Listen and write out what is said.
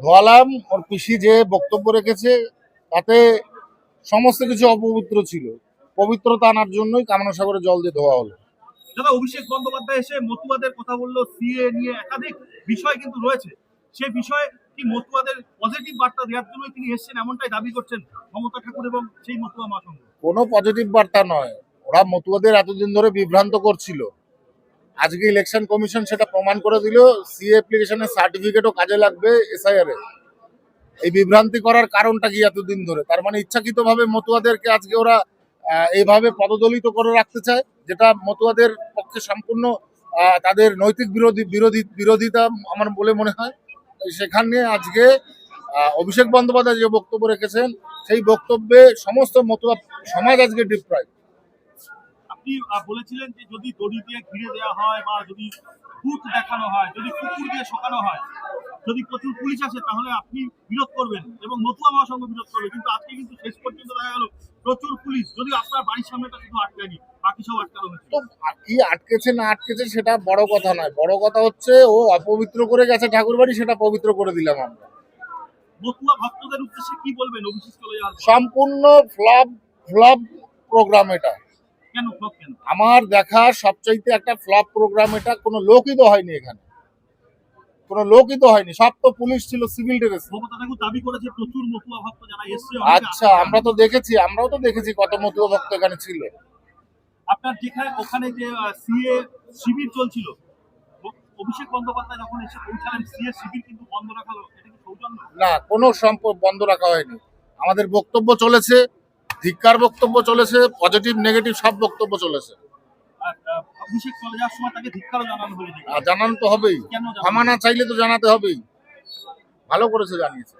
ধোয়ালাম। ওর পিসি যে বক্তব্য রেখেছে তাতে সমস্ত কিছু অপবিত্র ছিল, পবিত্রতা আনার জন্যই কামনা সাগরে জল দিয়ে ধোয়া হলো। দাদা, অভিষেক বন্দ্যোপাধ্যায় এসে মতুয়াদের কথা বললো, সিএ নিয়ে একাধিক বিষয় কিন্তু রয়েছে, সে বিষয়ে কি মতুয়াদের পজিটিভ বার্তা দেওয়ার জন্য তিনি এসেছেন এমনটাই দাবি করছেন মমতা ঠাকুর এবং সেই মতুয়া মহাসংঘ? কোনো পজিটিভ বার্তা নয়, ওরা মতুয়াদের এতদিন ধরে বিভ্রান্ত করছিল। আজকে ইলেকশন কমিশন সেটা প্রমাণ করে দিল, সিএ অ্যাপ্লিকেশনের সার্টিফিকেটও কাজে লাগবে এসআইআর এ। এই বিভ্রান্তি করার কারণটা কি এতদিন ধরে? তার মানে ইচ্ছাকৃতভাবে মতুয়াদেরকে আজকে ওরা এইভাবে পদদলিত করে রাখতে চায়, যেটা মতুয়াদের পক্ষে সম্পূর্ণ তাদের নৈতিক বিরোধিতা আমার বলে মনে হয়। সেখানে আজকে অভিষেক বন্দ্যোপাধ্যায় যে বক্তব্য রেখেছেন, সেই বক্তব্যে সমস্ত মতুয়া সমাজ আজকে ডিপ্রাইভ। আপনি বলেছিলেন যে যদি দড়ি দিয়ে ঘিরে দেওয়া হয় বা যদি ভূত দেখানো হয়, যদি কুকুর দিয়ে শোকানো হয়, যদি প্রচুর পুলিশ আসে, তাহলে আপনি বিরোধ করবেন এবং মতুয়া মহাসংঘ বিরোধ করবে। কিন্তু আজকে কিন্তু শেষ পর্যন্ত দেখা গেল প্রচুর পুলিশ, যদি আপনার বাড়ির সামনেটা শুধু আটকায়নি, বাকি সব আটকানো হয়েছে। তো কি আটকেছে না আটকেছে সেটা বড় কথা নয়, বড় কথা হচ্ছে ও অপবিত্র করে গেছে ঠাকুর বাড়ি, সেটা পবিত্র করে দিলাম আমরা। মতুয়া ভক্তদের উদ্দেশ্যে কি বলবেন অভিষেক চলে যাওয়ার পর? সম্পূর্ণ ফ্লপ প্রোগ্রাম এটা। কেন ফ্লপ কেন? আমার দেখা সবচাইতে একটা ফ্লপ প্রোগ্রাম এটা। কোনো লোকই তো হয়নি এখানে, কোনো লোকই তো হয়নি, সব তো পুলিশ ছিল, সিভিল ড্রেস। মমতা ঠাকুর দাবি করেছে প্রচুর মতুয়া ভক্ত যারা এসছে। আচ্ছা, আমরাও তো দেখেছি কত মতুয়া ভক্ত এখানে ছিল। আপনার যেখানে ওখানে যে সিএ শিবির চলছিল, অভিষেক বন্দ্যোপাধ্যায় যখন এসে পৌঁছালেন, সিএ শিবির কিন্তু বন্ধ রাখা হলো, এটা কি সৌজন্য? না, কোনো সম্পদ বন্ধ রাখা হয়নি। আমাদের বক্তব্য চলেছে, ধিক্কার বক্তব্য চলেছে, পজিটিভ নেগেটিভ সব বক্তব্য চলেছে। আর অভিষেক চলে যাওয়ার সময় তাকে ধিক্কারও জানানো হয়েছে। আর জানানো তো হবেই, কেন ক্ষমা না চাইলে তো জানাতে হবেই। ভালো করেছে, জানিয়েছে।